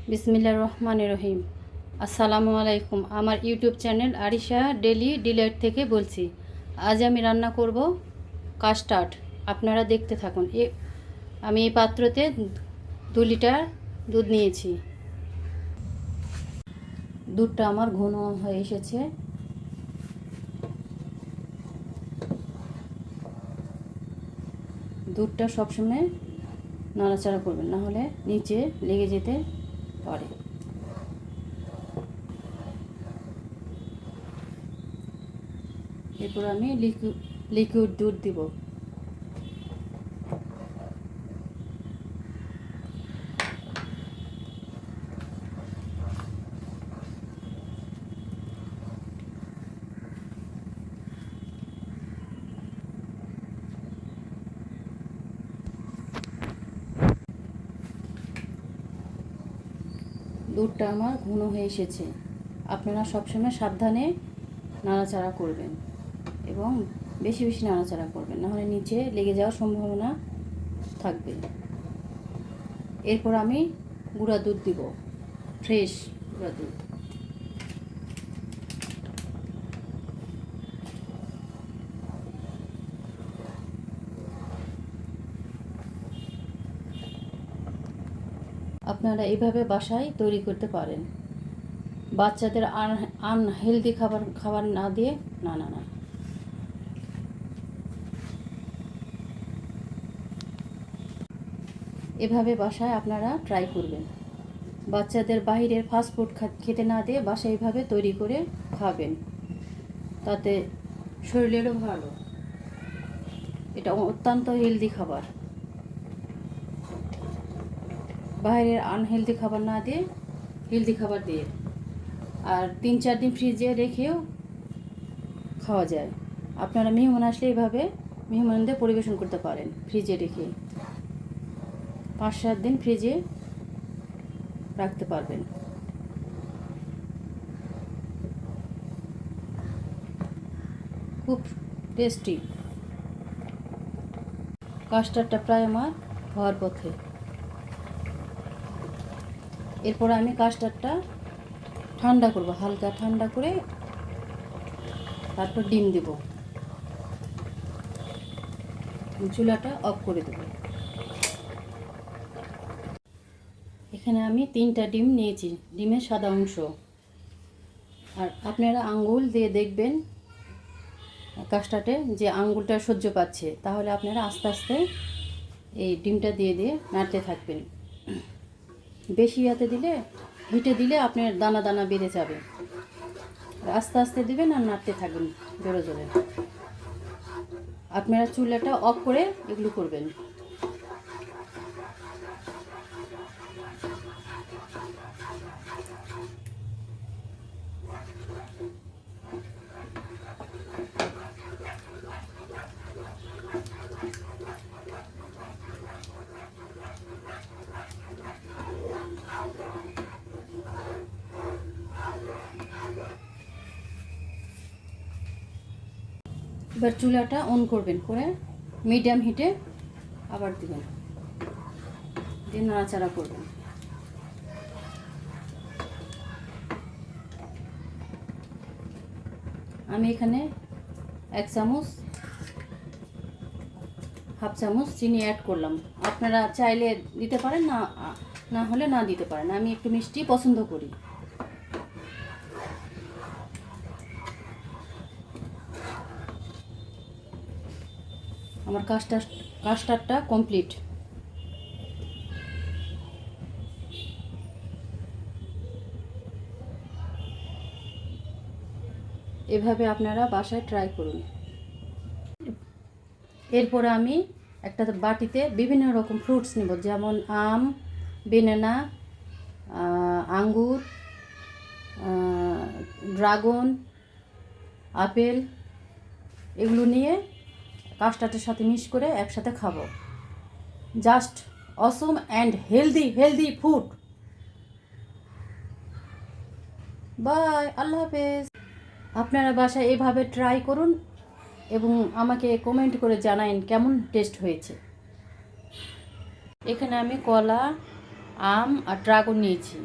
বিসমিল্লাহির রহমানির রহিম। আসসালামু আলাইকুম। আমার YouTube channel Arisha Daily Delight থেকে বলছি। আজ আমি রান্না করব কাস্টার্ড। আপনারা দেখতে থাকুন। আমি এই পাত্রতে 2 লিটার দুধ নিয়েছি। দুধটা আমার ঘন হয়ে এসেছে। দুধটা সবসময় নাড়াচাড়া করবেন, না হলে নিচে লেগে যেতে পারে। এরপর আমি লিকুইড দুধ দিব। দুধটা আমার ঘন হয়ে এসেছে। আপনারা সবসময় সাবধানে নাড়াচাড়া করবেন এবং বেশি বেশি নাড়াচাড়া করবেন, নাহলে নিচে লেগে যাওয়ার সম্ভাবনা থাকবে। এরপর আমি গুঁড়া দুধ দিব, ফ্রেশ গুঁড়া দুধ। আপনারা এইভাবে বাসায় তৈরি করতে পারেন। বাচ্চাদের আনহেলদি খাবার না দিয়ে না। এভাবে বাসায় আপনারা ট্রাই করবেন। বাচ্চাদের বাইরের ফাস্টফুড খেতে না দিয়ে বাসায় এইভাবে তৈরি করে খাবেন, তাতে শরীরেরও ভালো। এটা অত্যন্ত হেলদি খাবার। বাইরের আনহেলদি খাবার না দিয়ে হেলদি খাবার দিয়ে, আর 3-4 দিন ফ্রিজে রেখেও খাওয়া যায়। আপনারা মেহমান আসলে এভাবে মেহমানদের পরিবেশন করতে পারেন। ফ্রিজে রেখে 5-7 দিন ফ্রিজে রাখতে পারবেন। খুব টেস্টি। কাস্টার্ডটা প্রায় আমার হওয়ার পথে। এরপর আমি কাস্টার্ডটা ঠান্ডা করব, হালকা ঠান্ডা করে তারপর ডিম দেব। চুলাটা অফ করে দেব। এখানে আমি 3টা ডিম নিয়েছি, ডিমের সাদা অংশ। আর আপনারা আঙ্গুল দিয়ে দেখবেন কাস্টার্ডে যে আঙ্গুলটা সহ্য পাচ্ছে, তাহলে আপনারা আস্তে আস্তে এই ডিমটা দিয়ে নাড়তে থাকবেন। বেশি হিটে দিলে আপনার দানা দানা বেড়ে যাবে। আস্তে আস্তে দিবেন আর নাড়তে থাকবেন জোরে জোরে। আপনারা চুলাটা অফ করে এগুলো করবেন। এবার চুলাটা অন করবেন, করে মিডিয়াম হিটে আবার দিবেন, দিয়ে নাড়াচাড়া করবেন। আমি এখানে 1 চামচ, হাফ চামচ চিনি অ্যাড করলাম। আপনারা চাইলে দিতে পারেন, না হলে না দিতে পারেন। আমি একটু মিষ্টি পছন্দ করি। আমার কাস্টার্ডটা কমপ্লিট। এভাবে আপনারা বাসায় ট্রাই করুন। এরপরে আমি একটা বাটিতে বিভিন্ন রকম ফ্রুটস নেব, যেমন আম, বেনানা, আঙ্গুর, ড্রাগন, আপেল, এগুলো নিয়ে কাস্টার্ডের সাথে মিক্স করে একসাথে খাবো। Just awesome and healthy food. Bye, Allah হাফেজ। আপনারা বাসায় এভাবে ট্রাই করুন এবং আমাকে কমেন্ট করে জানান কেমন টেস্ট হয়েছে। এখানে আমি কলা, আম আর ড্রাগন নিয়েছি।